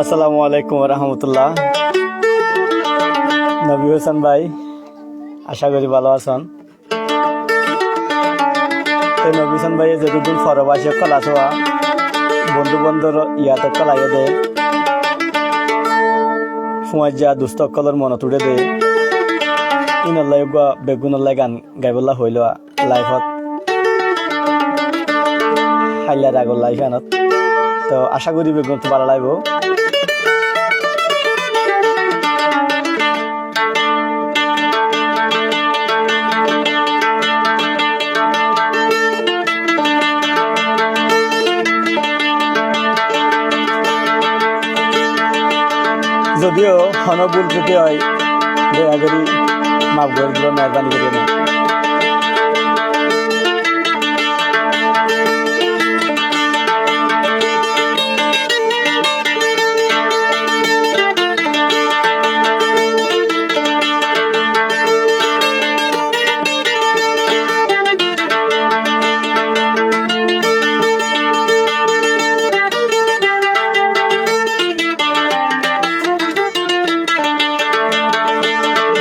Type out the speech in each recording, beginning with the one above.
আসসালামু আলাইকুম রহমতুল্লাহ। নবী হোসেন ভাই, আশা করি ভালো আছেন। নবী হোসেন ভাই যতদিন ফরবাসী কলা ছোয়া বন্ধু বন্ধুর ইয়াত কলাইয়ে দে ফুয়াই যা দুস্থ কলর মন তুড়ে দে ইনল্লাই বেগুনল্লাই গান গাইবল্লা হইল লাইফত হাইলার আগর লাইফ আনত। তো আশা করি বেগুন তো ভালো লাগবো। যদিও হনবুল যদি হয় দয়া করি মাফ করে দিল, মেহরবানি করে না।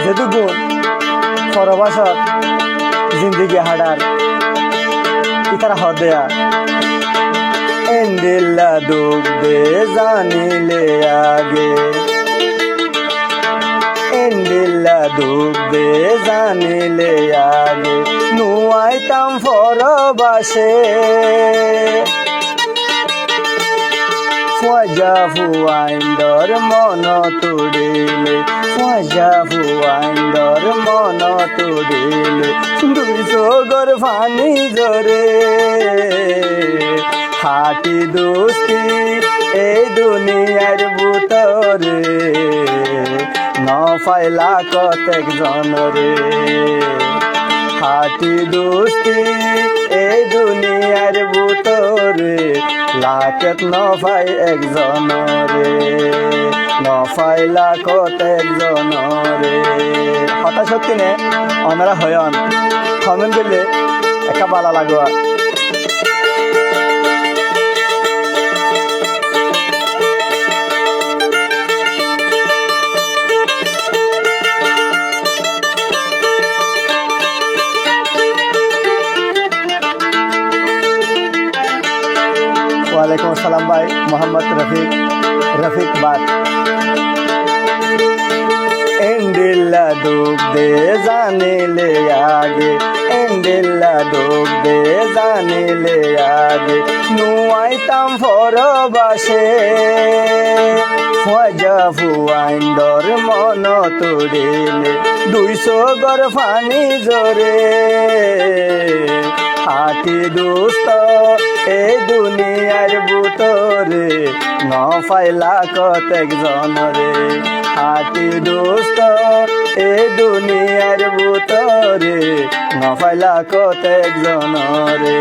যেটুকু পরবাসত জিন্দিগি হাডার ইতারা হদেয়া এন্দিল্লা ডুববে জানিলে আগে, এন্দিল্লা ডুববে জানিলে আগে নুয়াইতাম পরবাসে ফুয়াজা ফুয়াইন্দর মন তুড়িলে, ফুয়াজা ফুয়াইন্দর মন তুড়িলে দুই চোগর ফানি জরে হাটি দোস্তি এই দুনিয়ার বুতরে নফাইলা কতেক জনরে, হাটি দোস্তি এই দুনিয়ার বুতরে লাখত নফাই একজনরে, নফাই লাখত একজনরে। হতা সত্যি নে অনারা হয়ন কমেন্ট দিলে একটা বালা লাগোয়া। ওয়ালাইকুম আসসালাম ভাই, মোহাম্মদ রফিক বাদ। এন্ডিল্লা ডুববে জানিলে আগে, এন্ডিল্লা ডুববে জানিলে আগে নুয়াইতাম পরবাসে ফুয়াজা ফুয়াইন্দর মন তুড়িলে দুই চোগর ফানি জরে হাতি দুস্ত এই দুনিয়ার বুতরে নফাইলা কতেক জনরে, হাতি দুস্ত এই দুনিয়ার বুতরে নফাইলা কতেক জনরে।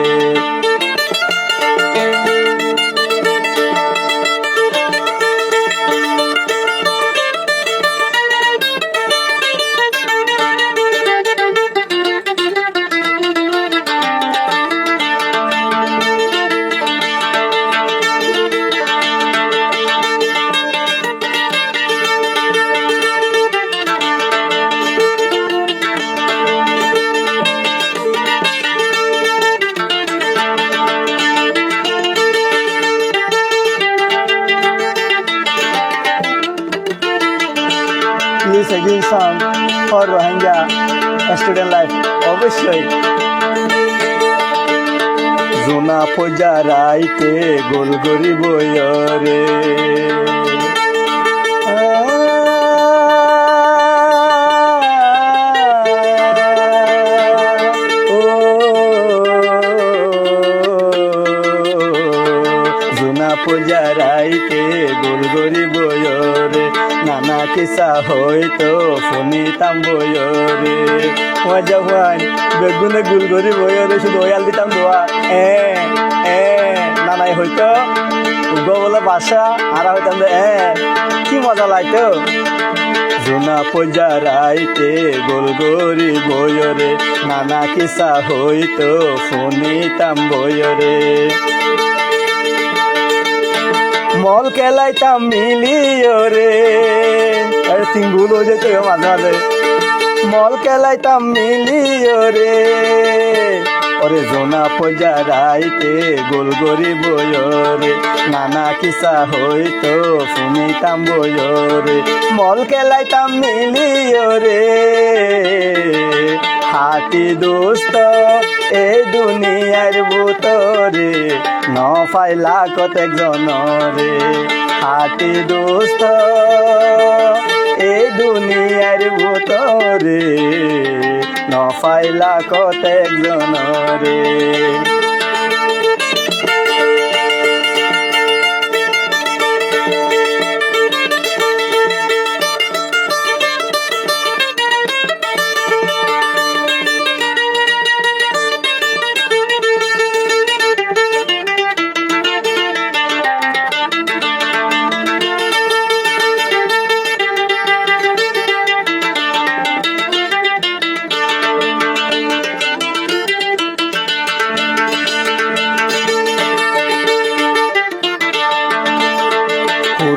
Please again song for Rohingya student life অবশ্যই। জোনা পূজা রাইতে গোল গরি বয়রে জোনা পূজা রাইতে গোল গরি বয়রে নানা কিসা হইতো শুনিতাম বয়রে মজা ভাই বেগুনে গুল গরি বয়রে শুধু ওয়াল দিতাম দোয়া নানাই হইতো উগো বলে বাসা আর হইতাম কি মজা লাগতো। জোনা পূজা রাইতে গোল গরি বয়রে নানা কিসা হইতো শুনিতাম বয়রে মল খেলাইতাম মিলিও রে তিনগুলো যেতে মাঝে মাঝে মল খেলাইতাম মিলিও রে ওরে জোনা পজা রাইতে গোল গরি বয়রে নানা কিসা হইতো শুনিতাম বয়রে মল খেলাইতাম মিলিও রে হাতি দোস্ত এই দুনিয়ার বুতরে ন ফাইলা কতেক জনরে হাতি দোস্ত এই দুনিয়ার বুতরে ন ফাইলা কতেক জনরে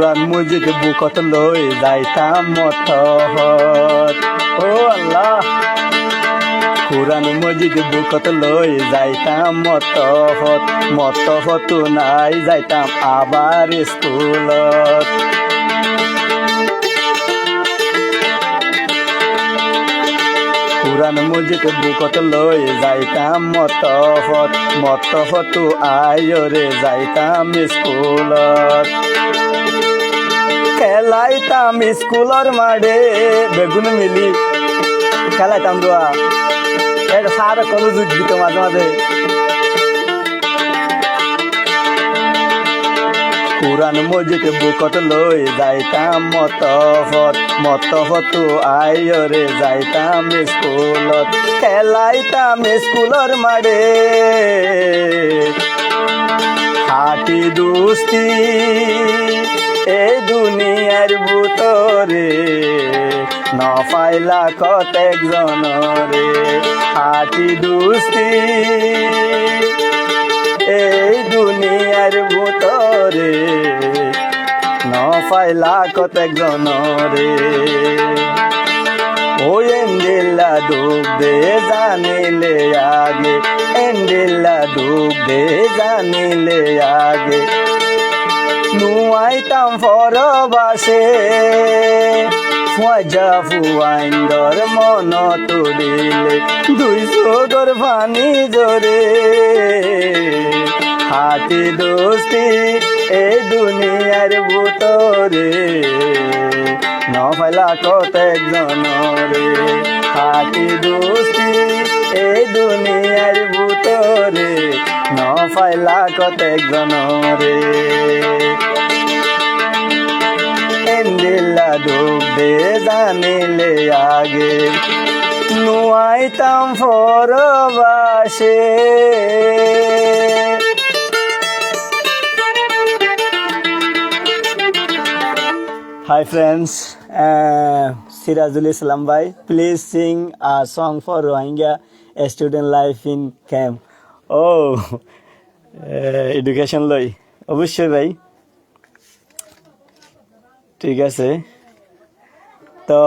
কুরআন মসজিদ বুকত লই যাইতাম মতহত ও আল্লাহ কুরআন মসজিদ বুকত লই যাইতাম মতহত নাই যাইতাম আবার স্কুলত কুরআন মসজিদ বুকত লই যাইতাম মতহত আয়রে যাইতাম স্কুলত খেলাইতাম স্কুলের মাঠে বেগুন মিলি খেলাইতাম দোয়া এটা সার কলেজ দিত মাঝে মাঝে কুরআন মসজিদ বুকত লই যাইতাম মতহত আয়রে যাইতাম স্কুলত খেলাইতাম স্কুলের মাঠে হাতি দুস্তি এই দুনিয়ার বুতরে ন ফাইলা কতেক জনরে হাতি দুস্তি এই দুনিয়ার বুতরে ন ফাইলা কতেক জনরে ও এন্ডিল্লা ডুব দে জানিলে আগে এন্ডিল্লা ডুব দে জানিলে আগে নুয়াইতাম ফরবাসে মজা ফুয়াইন্দর মন তুলিলে দুই চোদর পানি জরে হাতি দোস্তি এই দুনিয়ার বুতরে ন ফাইলা কতেক জনরে হাতি দোস্তি এই দুনিয়ার বুতরে ন ফাইলা কতেক জনরে এন্ডিল্লা ডুব দে জানিলে আগে নুয়াইতাম ফরবাসে Hi friends, Sirajul Islam bhai, please sing a song for Rohingya student life in camp. Oh, education লই অবশ্যই ভাই ঠিক আছে তো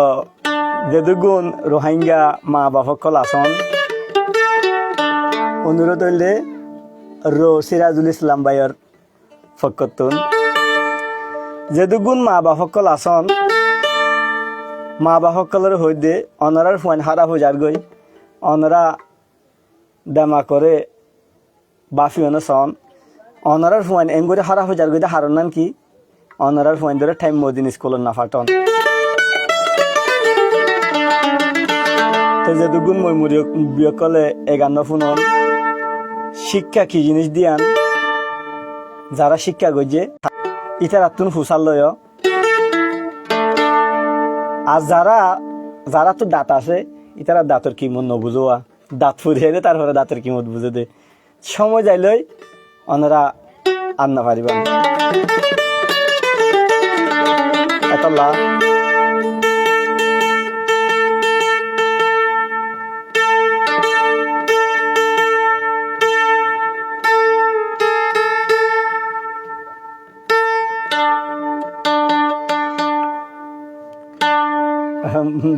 যেদুগুণ রোহিঙ্গা মা বাপসকল আসন অনুরোধ হইলে সিরাজুল ইসলাম ভাইয়ের ফকতুন যেদুগুণ মা বাপসকল আসন মা বাপসকলের হইতে অনরার ফোন হারা হয়ে যার গই অনরা দেমা করে বাফি অনুসন অনরার ফোন এম করে হারা হয়ে যার গই হারন নান কি অনরার ফোন ধরে টাইম মদিন স্কুলের না ফাটন যেদুগুণ মই বিয়কলে এগান্ন ফোনন শিক্ষা কি জিনিস দিয়ান যারা শিক্ষা গজে ইতার আত্মন ফুসাল লয় আর যারা তো দাঁত আছে ইতারা দাঁতর কিমত নবুঝোয়া দাঁত ফুরিয়ে দে তারপরে দাঁতের কিমত বুঝে দে সময় যাইলই ওনারা আর না পারিবেন এত লাভ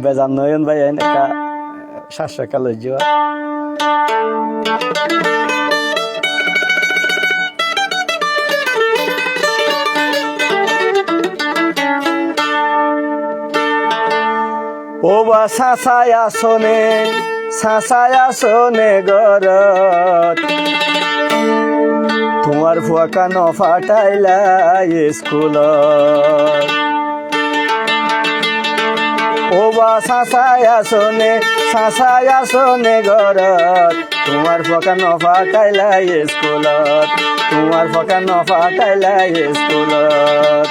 বেজান নয়ন ভাই একটা 700 টাকা লই যাওয়া ও বা সাসায় আসনে গরত তোমার ফুয়াকা ন ফাটাইলা স্কুলত ও বা সাসায় আসনে গরত তোমার ফুয়াকা ন ফাটাইলা স্কুলত তোমার ফুয়াকা ন ফাটাইলা স্কুলত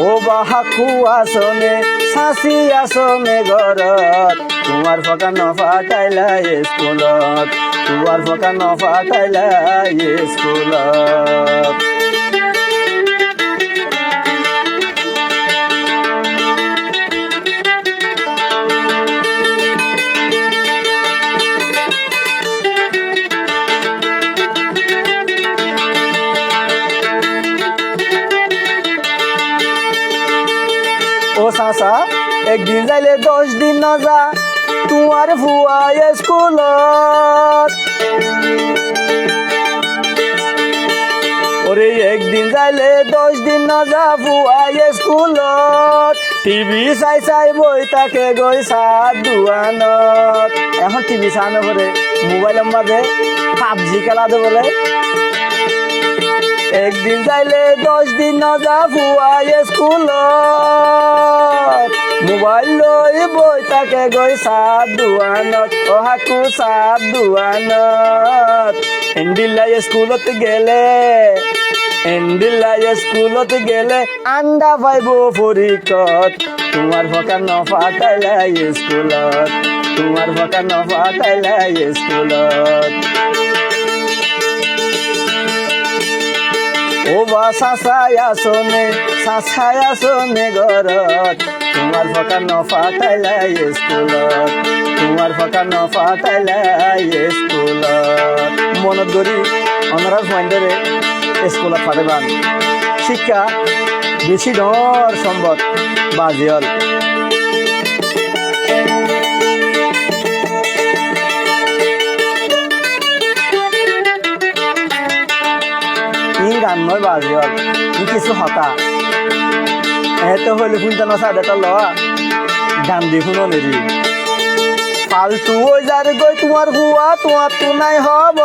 ও বা হাকু আসনে সাসি আসনে গরত তোমার ফকা ন ফাটাইলা স্কুলত তোমার ফকা ন ফাটাইলা স্কুলত ও সাসা একদিন যাইলে 10 দিন না যা তোমার ফুয়া স্কুলত ওরে একদিন যাইলে 10 দিন না যা ফুয়া স্কুলত টিভি চাই বই তাকে গই সাত দুয়ানত এখন টিভি চানো করে মোবাইলের মাঝে পাবজি খেলা দে বলে একদিন যাইলে 10 দিন না যা ফুয়া স্কুলত মোবাইল লই বই তাকে গই সাত দুয়ানত ও হাকু সাত দুয়ানত এন্ডিল্লাই স্কুলত গেলে আন্ডা পাইব পরীক্ষত তোমার ফকা ন ফাটাইলা স্কুলত তোমার ফকা ন ফাটাইলা স্কুলত ও বা সাসায় আসনে গরত তোমার ফকা ন ফাটাইলা স্কুলত তোমার ফকা ন ফাটাইলা স্কুলত মনত করি অনারাস মাইন্ডারে স্কুলত ফাটাইবান শিক্ষা বেশি ডর সম্ভব বাজিয়ল গান নয় বাজিয়ল কিছু হতা এত হইলে শুনতে নসা এটা লওয়া গান দি শুনো নেরি ফালতু ওই যার গই তোমার হুয়া তোমার তো নাই হব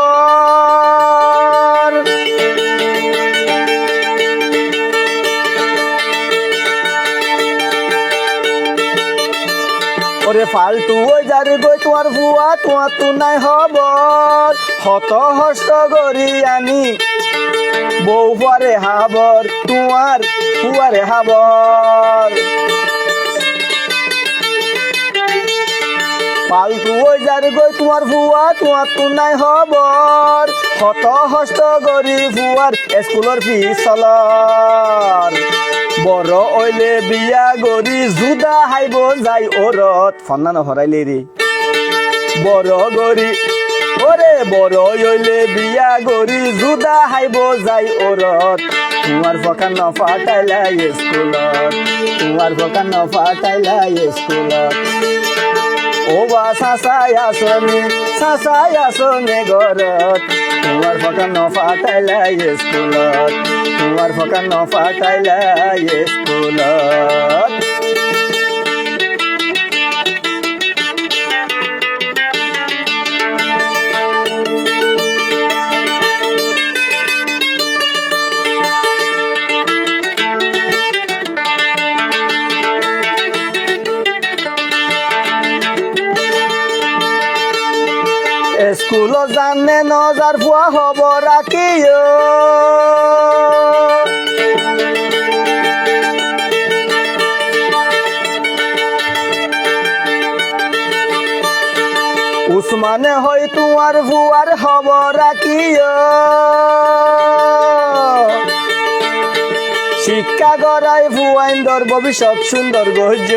ওরে ফালতু ওই যার গই তোমার হুয়া তোমার তো নাই হব হত হস্ত গরি আনি বউ পরে হাবর তোমার ফুয়ারে হাবর ফালতু ওই যার গই তোমার ফুয়া তোমার তো নাই হবর কত হস্ত গরি ফুয়ার স্কুলের ফিস চলর বড় ওইলে বিয়া গরি জুদা হাইব যাই ওরত ফন্না নহরাইলে রে বড় গরি ওরে বড় হইলে বিয়া গরি জুদা হাইব যাই ওরত তোমার ফকা ন ফাটাইলা স্কুলত তোমার ফকা ন ফাটাইলা স্কুলত ও বা সাসায় আসনে গরত তোমার ফকা ন ফাটাইলা স্কুলত তোমার ফকা ন ফাটাইলা স্কুলত স্কুল জানে নজার ফুয়া হব রাখিও উসমানে হই তোমার ফুয়ার হব রাখিও শিক্ষা গড়াই ফুয়াইন্দর ভবিষ্যৎ সুন্দর গজ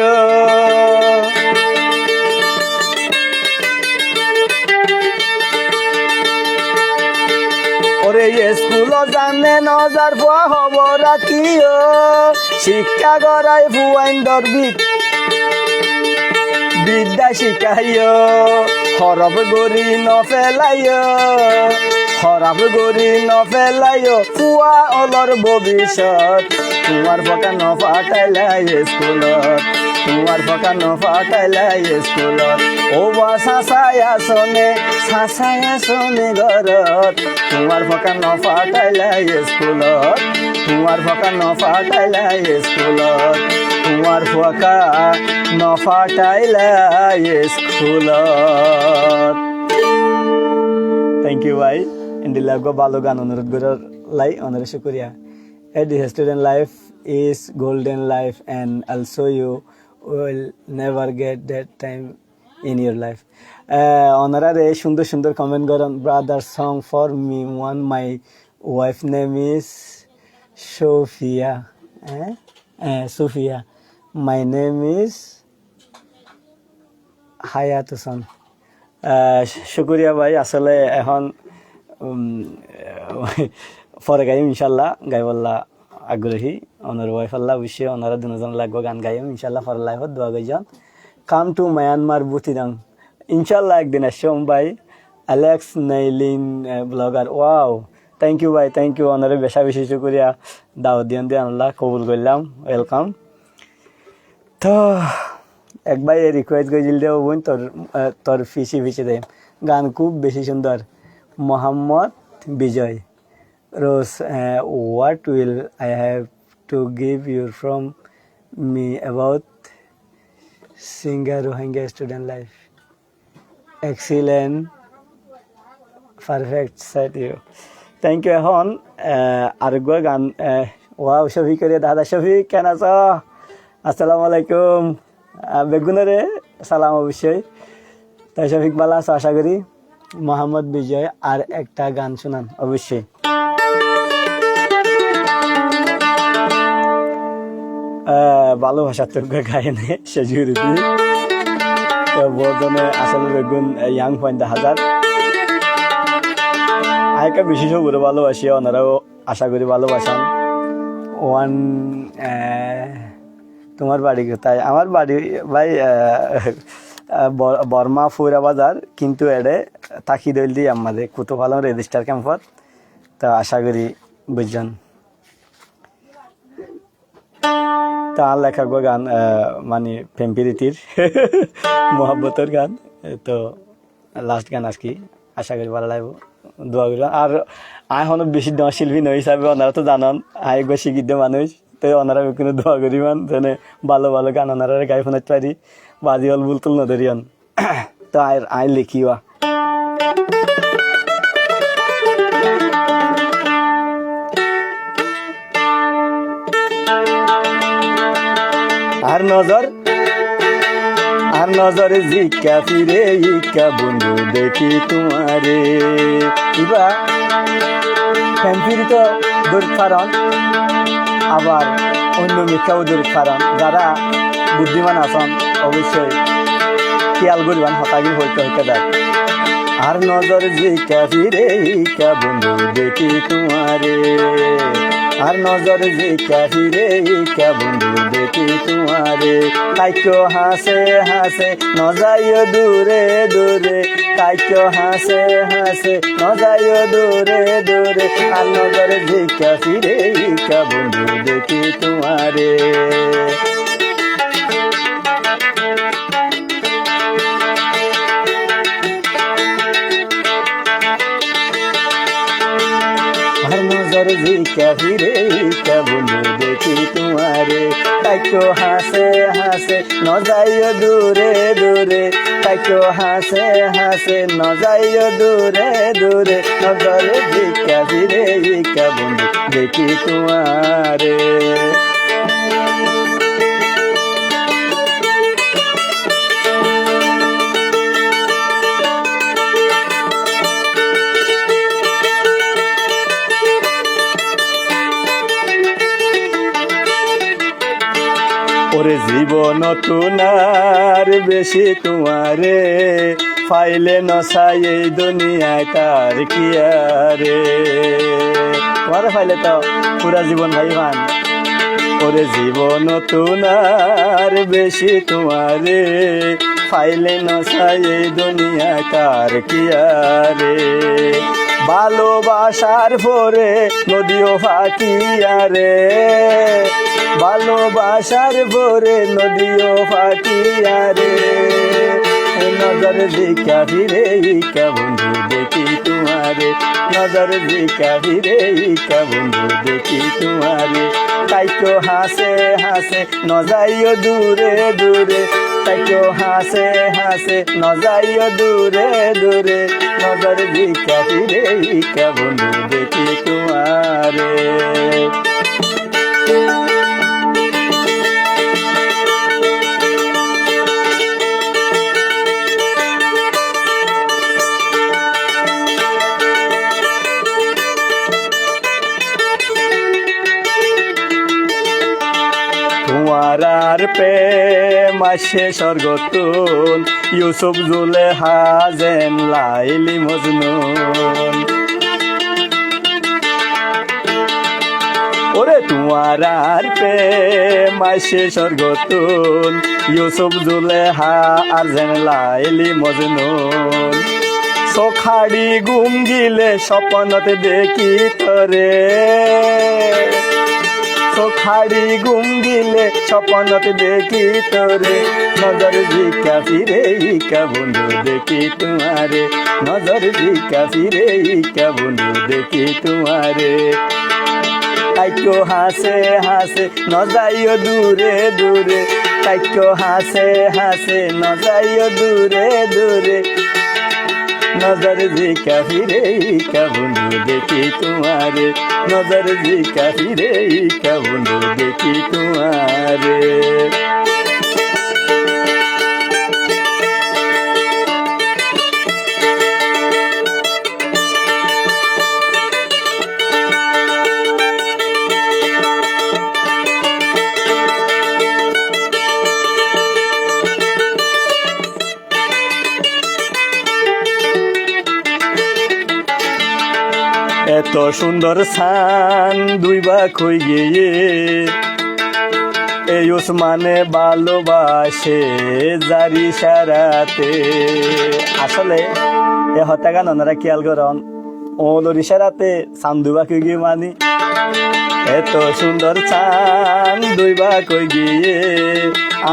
ওরে স্কুল জানে নজার ফুয়া হব রাখিও শিক্ষা গড়াই ফুয়াইন্দর বিদ্যা শিখাইও হরফ গরি নফেলাইও হরফ গরি নফেলাইও ফুয়া অলর ভবিষ্যৎ তোমার ফকা নফাটাইলাই স্কুলত তোমার ফকা নফাটাইলাই স্কুলত ও বা সাসাই আসনে ঘরত তোমার ফকা নফাটাইলাই স্কুলত তোমার ফকা নফাটাইলাই স্কুলত তোমার ফকা নফাটাইলাই স্কুলত থ্যাংক ইউ ভাই ইন্ডিলা গো ভালো গান অনুরোধ করার লাই অনেক শুক্রিয়া the student life is golden life and also you will never get that time in your life onorare সুন্দর সুন্দর কমেন্ট করেন brother song for me one my wife name is Sophia my name is Hayatusan শুক্রিয়া ভাই আসলে এখন পরে গাইম ইনশাল্লাহ গাইবল্লা আগ্রহী অনর ওয়াইফ আল্লাহ অবশ্যই ওনারা দুজন লাগবো গান গাইম ইনশাল্লাহ পরে লাইফত দোয়া গাইজন কাম টু মায়ানমার বুতিদাং ইনশাল্লাহ একদিন আসম ভাই অ্যালেক্স নাইলিন ব্লগার ওয়াও থ্যাংক ইউ ভাই থ্যাংক ইউ ওনারে বেশা বেশি শুক্রিয়া দাওয়াত দিয়ান দিয়ে আল্লাহ কবুল করলাম ওয়েলকাম তো এক ভাই রিকোয়েস্ট গেছিল দেব বোন তোর ফিসি দেয় গান খুব বেশি সুন্দর মোহাম্মদ বিজয় Rose, what will I have to give you from me about singer Rohingya student life? Excellent, perfect, said you. Thank you, এখন আরেকবার গান ওয়াও শফিকের দাদা শফিক কেন আছো আসসালামু আলাইকুম বেগুনরে সালাম অবশ্যই তাই শফিক বালা আছো আশা করি মোহাম্মদ বিজয় আর একটা গান শোনান অবশ্যই ভালোবাসা তো গায়নে সেজুরিটি বর্ধনে আসলে বেগুন ইয়াং পয়েন্ট হাজার আয়কা বিশেষ করে ভালোবাসি ওনারাও আশা করি ভালোবাসান ওয়ান তোমার বাড়ি কোথায় আমার বাড়ি ভাই বর্মা ফুরা বাজার কিন্তু এডে তাকি দইল দিই আমাদের কত ভালো রেজিস্টার ক্যাম্পত তা আশা করি বুঝছেন তার লেখা গান মানে প্রেমপ্রীতির মোহাব্বতের গান তো লাস্ট গান আজকে আশা করি ভালো লাগবে দোয়া করি আর এখনো বেশি দশ শিল্পী নয় হিসাবে ওনারা তো জানান একবার শিক্ষিত মানুষ তো ওনারা কোনো দোয়া করিমান যেন ভালো ভালো গান ওনারা গাই ফোনাতে পারি বাজি হল বুলতুল নদরিয়ান তো আই লিখিওয়া আর নজর জিকা ফিরে ইকা বন্ধু দেখি তোমারে ইবা ফ্যানফিরি তো দূর কারণ আবার অন্য মিথ্যাও দূর কারণ যারা বুদ্ধিমান আছেন অবশ্যই খেয়াল করিবান হতাগি হইতে দেয় আর নজর জিকা ফিরে ইকা বন্ধু দেখি তোমারে আর নজর জিকা ফিরে ইকা বন্ধু দেখি তোমারে কাইকো হাসে নজাইও দূরে দূরে কাইকো হাসে নজাইও দূরে দূরে আর নজর জিকা ফিরে ইকা বন্ধু দেখি তোমারে জিকা ফিরে ইকা বন্ধু দেখি তোমারে কাইকো হাসে নজাইও দূরে দূরে কাইকো হাসে নজাইও দূরে দূরে নজরে জিকা ফিরে ইকা বন্ধু দেখি তোমারে ওরে জীবন তুনার বেশি তোমারে ফাইলে নসাই এই দুনিয়ায় তার কি আরে তোমারে ফাইলে তো পুরা জীবন ভাইবান ওরে জীবন তুনার বেশি তোমারে ফাইলে নসাই এই দুনিয়া কার কিয়ারে ভালোবাসার পরে নদীও ফাঁকিয়ারে ভালোবাসার পরে নদীও ফাঁকিয়ারে নজর দিকা ফিরে ইকা বন্ধু দেখি তোমারে নজর দিকা ফিরে ইকা বন্ধু দেখি তোমারে তাইকো হাসে হাসে নজাইও দূরে দূরে তাইকো হাসে হাসে নজাইও দূরে দূরে নজর দিকা ফিরে ইকা বন্ধু দেখি তোমারে তোমার আর প্রেম আসে স্বর্গতুন ইউসুফ জুলেহা যেন লাইলি মজনুন ওরে তোমার আর প্রেম আসে স্বর্গতুন ইউসুফ জুলেহা আর যেন লাইলি মজনুন সখাড়ি গুম গিলে স্বপ্নতে দেখি তরে সখাড়ি গুম গিলে স্বপ্নতে দেখি তোরে নজর দিকা ফিরে ইকা বন্ধু দেখি তোমারে নজর দিকা ফিরে ইকা বন্ধু দেখি তোমারে তাইকো হাসে হাসে নজাইও দূরে দূরে তাইকো হাসে হাসে নজাইও দূরে দূরে নজর দিকা ফিরে ইকা বন্ধু দেখি তোমারে নজর দিকা ফিরে ইকা বন্ধু দেখি তোমারে এত সুন্দর সান দুই বাক হই গিয়ে এই ওসমানে ভালোবাসে জারি সারাতে আসলে এ হত্যাকাণ্ড ওনারা খেয়াল করন ওলোর ইশারাতে সান দুই বাক হই গিয়ে মানি এত সুন্দর চান দুই বাক হই গিয়ে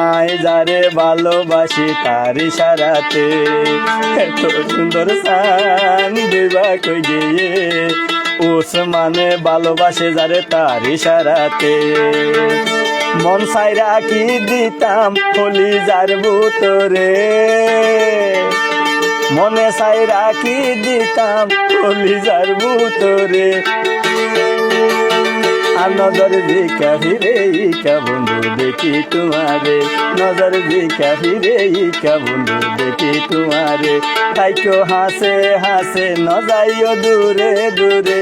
আয় যারে ভালোবাসি তার ইশারাতে এত সুন্দর চান দুই বাক হই গিয়ে ওসমানে ভালোবাসে যারে তার ইশারাতে মন সাইরা কি দিতাম হলি যার বুতরে মনে সাইরা কি দিতাম হলি যার বুতরে আর নজর দিকা ফিরে ইকা বন্ধু দেখি তোমারে নজর দিকা ফিরে ইকা বন্ধু দেখি তোমারে তাইকো হাসে হাসে নজাইও দূরে দূরে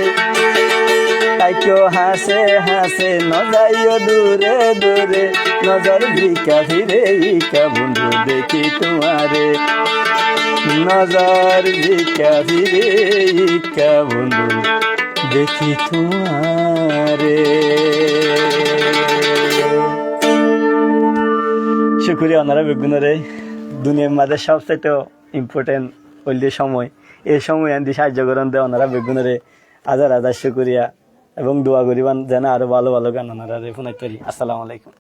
তাইকো হাসে হাসে নজাইও দূরে দূরে নজর দিকা ফিরে ইকা বন্ধু দেখি তোমারে নজর দিকা ফিরে ইকা বন্ধু দেখি তোমারে শুক্রিয়া ওনারা বেগুনরে দুনিয়ার মাঝে সবচাইতে ইম্পর্টেন্ট ওইলে সময় এই সময় আনতে সাহায্য করেন দেয় ওনারা বেগুনরে হাজার হাজার শুক্রিয়া এবং দোয়া করিবান যেন আরো ভালো ভালো গান ওনারা ফোন করি। আসসালামু আলাইকুম।